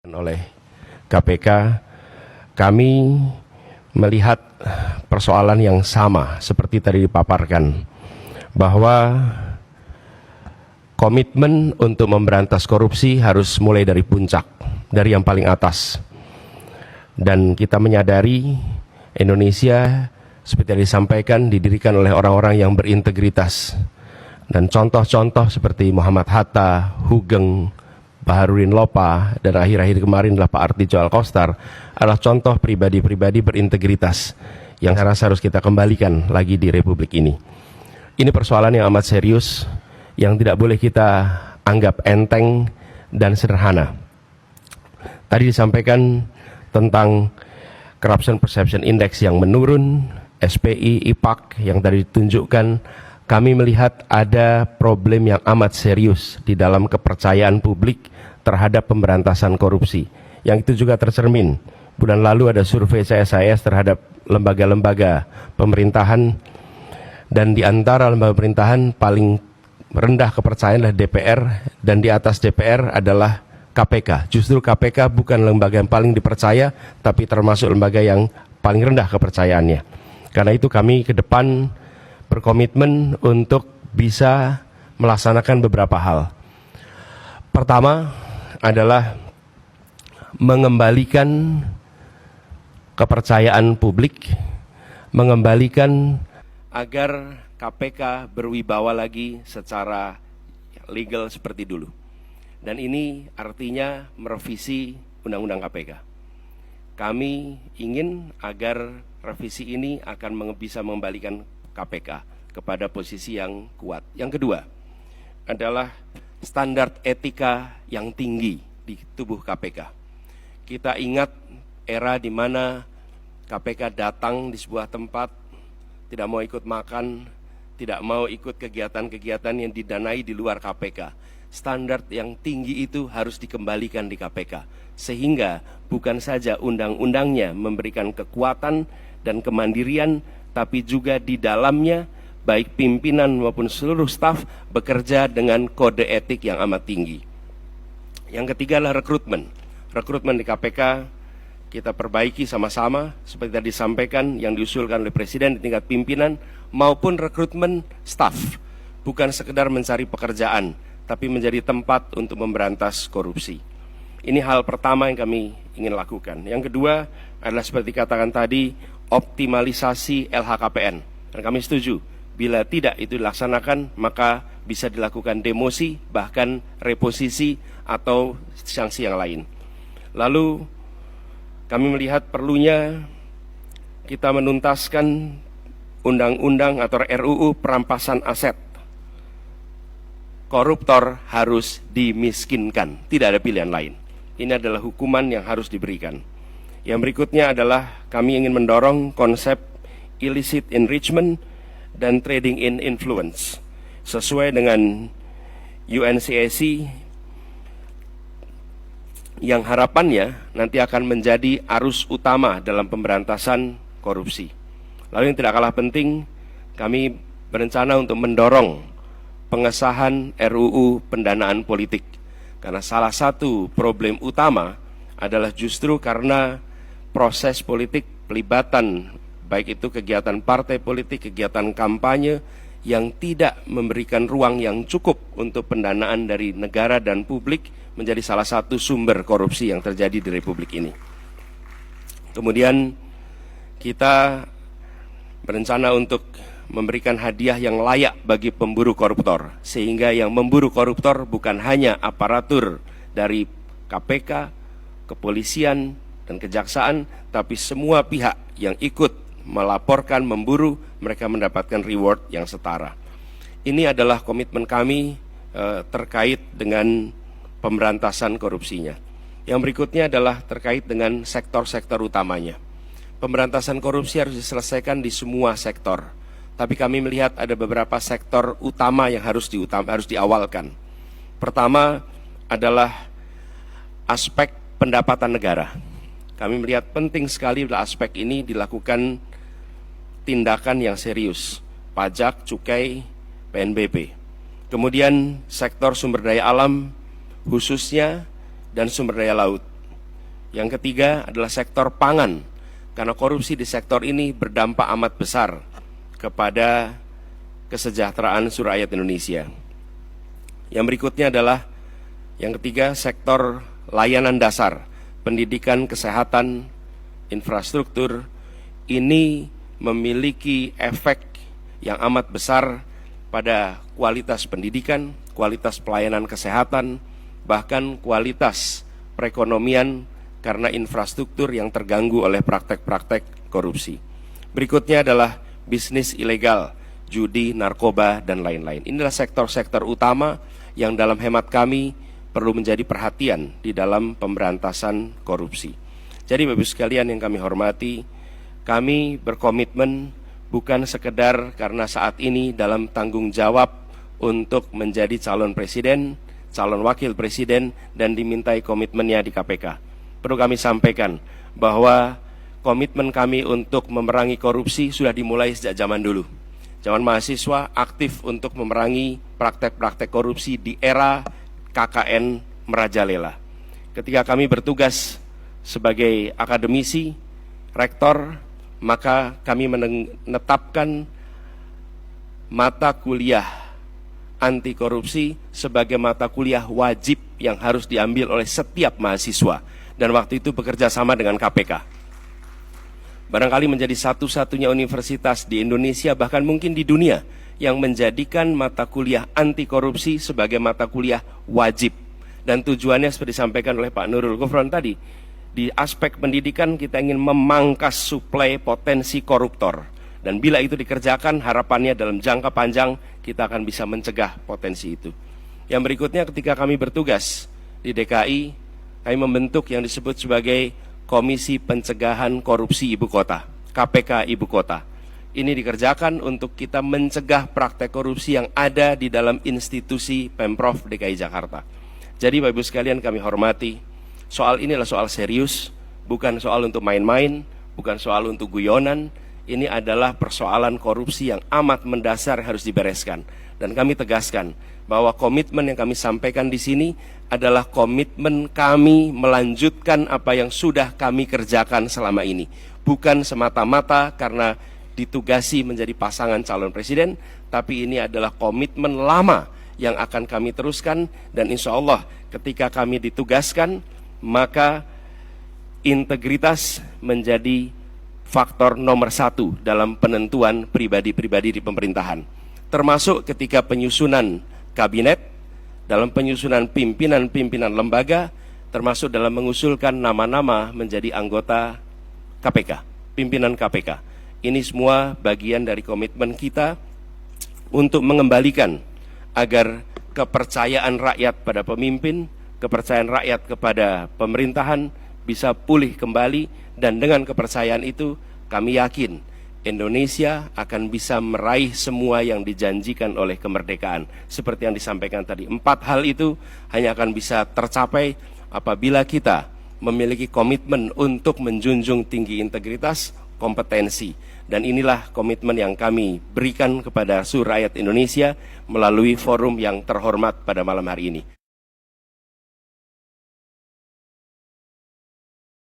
oleh KPK, kami melihat persoalan yang sama seperti tadi dipaparkan, bahwa komitmen untuk memberantas korupsi harus mulai dari puncak, dari yang paling atas. Dan kita menyadari Indonesia seperti yang disampaikan didirikan oleh orang-orang yang berintegritas. Dan contoh-contoh seperti Muhammad Hatta, Hugeng, Baharudin Lopa, dan akhir-akhir kemarin adalah Pak Artijo Alkostar adalah contoh pribadi-pribadi berintegritas yang saya rasa harus kita kembalikan lagi di Republik ini. Ini persoalan yang amat serius, yang tidak boleh kita anggap enteng dan sederhana. Tadi disampaikan tentang Corruption Perception Index yang menurun, SPI, IPAK yang tadi ditunjukkan. Kami melihat ada problem yang amat serius di dalam kepercayaan publik terhadap pemberantasan korupsi. Yang itu juga tercermin. Bulan lalu ada survei CSIS terhadap lembaga-lembaga pemerintahan, dan di antara lembaga pemerintahan paling rendah kepercayaan adalah DPR, dan di atas DPR adalah KPK. Justru KPK bukan lembaga yang paling dipercaya, tapi termasuk lembaga yang paling rendah kepercayaannya. Karena itu kami ke depan berkomitmen untuk bisa melaksanakan beberapa hal. Pertama adalah mengembalikan kepercayaan publik, mengembalikan agar KPK berwibawa lagi secara legal seperti dulu. Dan ini artinya merevisi Undang-Undang KPK. Kami ingin agar revisi ini akan bisa mengembalikan KPK kepada posisi yang kuat. Yang kedua adalah standar etika yang tinggi di tubuh KPK. Kita ingat era di mana KPK datang di sebuah tempat, tidak mau ikut makan, tidak mau ikut kegiatan-kegiatan yang didanai di luar KPK. Standar yang tinggi itu harus dikembalikan di KPK, sehingga bukan saja undang-undangnya memberikan kekuatan dan kemandirian, tapi juga di dalamnya baik pimpinan maupun seluruh staf bekerja dengan kode etik yang amat tinggi. Yang ketiga adalah rekrutmen. Rekrutmen di KPK kita perbaiki sama-sama seperti tadi disampaikan yang diusulkan oleh Presiden di tingkat pimpinan maupun rekrutmen staf. Bukan sekedar mencari pekerjaan, tapi menjadi tempat untuk memberantas korupsi. Ini hal pertama yang kami ingin lakukan. Yang kedua adalah seperti katakan tadi, optimalisasi LHKPN. Dan kami setuju, bila tidak itu dilaksanakan, maka bisa dilakukan demosi, bahkan reposisi atau sanksi yang lain. Lalu kami melihat perlunya kita menuntaskan undang-undang atau RUU perampasan aset. Koruptor harus dimiskinkan, tidak ada pilihan lain. Ini adalah hukuman yang harus diberikan. Yang berikutnya adalah kami ingin mendorong konsep illicit enrichment dan trading in influence. Sesuai dengan UNCAC yang harapannya nanti akan menjadi arus utama dalam pemberantasan korupsi. Lalu yang tidak kalah penting, kami berencana untuk mendorong pengesahan RUU pendanaan politik. Karena salah satu problem utama adalah justru karena proses politik, pelibatan, baik itu kegiatan partai politik, kegiatan kampanye, yang tidak memberikan ruang yang cukup untuk pendanaan dari negara dan publik, menjadi salah satu sumber korupsi yang terjadi di Republik ini. Kemudian kita berencana untuk memberikan hadiah yang layak bagi pemburu koruptor, sehingga yang memburu koruptor bukan hanya aparatur dari KPK, kepolisian, dan kejaksaan, tapi semua pihak yang ikut melaporkan, memburu, mereka mendapatkan reward yang setara. Ini adalah komitmen kami terkait dengan pemberantasan korupsinya. Yang berikutnya adalah terkait dengan sektor-sektor utamanya. Pemberantasan korupsi harus diselesaikan di semua sektor, tapi kami melihat ada beberapa sektor utama yang harus diawalkan. Pertama adalah aspek pendapatan negara. Kami melihat penting sekali adalah aspek ini dilakukan tindakan yang serius, pajak, cukai, PNBP. Kemudian sektor sumber daya alam khususnya dan sumber daya laut. Yang ketiga adalah sektor pangan, karena korupsi di sektor ini berdampak amat besar kepada kesejahteraan seluruh rakyat Indonesia. Yang berikutnya adalah yang ketiga, sektor layanan dasar, pendidikan, kesehatan, infrastruktur. Ini memiliki efek yang amat besar pada kualitas pendidikan, kualitas pelayanan kesehatan, bahkan kualitas perekonomian karena infrastruktur yang terganggu oleh praktek-praktek korupsi. Berikutnya adalah bisnis ilegal, judi, narkoba, dan lain-lain. Inilah sektor-sektor utama yang dalam hemat kami perlu menjadi perhatian di dalam pemberantasan korupsi. Jadi Bapak-Ibu sekalian yang kami hormati, kami berkomitmen bukan sekedar karena saat ini dalam tanggung jawab untuk menjadi calon presiden, calon wakil presiden, dan dimintai komitmennya di KPK. Perlu kami sampaikan bahwa komitmen kami untuk memerangi korupsi sudah dimulai sejak zaman dulu. Zaman mahasiswa aktif untuk memerangi praktek-praktek korupsi di era KKN merajalela. Ketika kami bertugas sebagai akademisi, rektor, maka kami menetapkan mata kuliah anti korupsi sebagai mata kuliah wajib yang harus diambil oleh setiap mahasiswa. Dan waktu itu bekerja sama dengan KPK. Barangkali menjadi satu-satunya universitas di Indonesia, bahkan mungkin di dunia, yang menjadikan mata kuliah anti korupsi sebagai mata kuliah wajib. Dan tujuannya seperti disampaikan oleh Pak Nurul Gufron tadi, di aspek pendidikan kita ingin memangkas suplai potensi koruptor. Dan bila itu dikerjakan, harapannya dalam jangka panjang kita akan bisa mencegah potensi itu. Yang berikutnya, ketika kami bertugas di DKI, kami membentuk yang disebut sebagai Komisi Pencegahan Korupsi Ibu Kota, KPK Ibu Kota. Ini dikerjakan untuk kita mencegah praktek korupsi yang ada di dalam institusi Pemprov DKI Jakarta. Jadi Bapak-Ibu sekalian kami hormati, soal ini adalah soal serius, bukan soal untuk main-main, bukan soal untuk guyonan. Ini adalah persoalan korupsi yang amat mendasar harus dibereskan. Dan kami tegaskan bahwa komitmen yang kami sampaikan di sini adalah komitmen kami melanjutkan apa yang sudah kami kerjakan selama ini. Bukan semata-mata karena ditugasi menjadi pasangan calon presiden, tapi ini adalah komitmen lama yang akan kami teruskan. Dan insya Allah ketika kami ditugaskan, maka integritas menjadi faktor nomor 1 dalam penentuan pribadi-pribadi di pemerintahan. Termasuk ketika penyusunan kabinet, dalam penyusunan pimpinan-pimpinan lembaga, termasuk dalam mengusulkan nama-nama menjadi anggota KPK, pimpinan KPK. Ini semua bagian dari komitmen kita untuk mengembalikan agar kepercayaan rakyat pada pemimpin, kepercayaan rakyat kepada pemerintahan bisa pulih kembali. Dan dengan kepercayaan itu kami yakin Indonesia akan bisa meraih semua yang dijanjikan oleh kemerdekaan. Seperti yang disampaikan tadi, 4 hal itu hanya akan bisa tercapai apabila kita memiliki komitmen untuk menjunjung tinggi integritas, kompetensi. Dan inilah komitmen yang kami berikan kepada seluruh rakyat Indonesia melalui forum yang terhormat pada malam hari ini.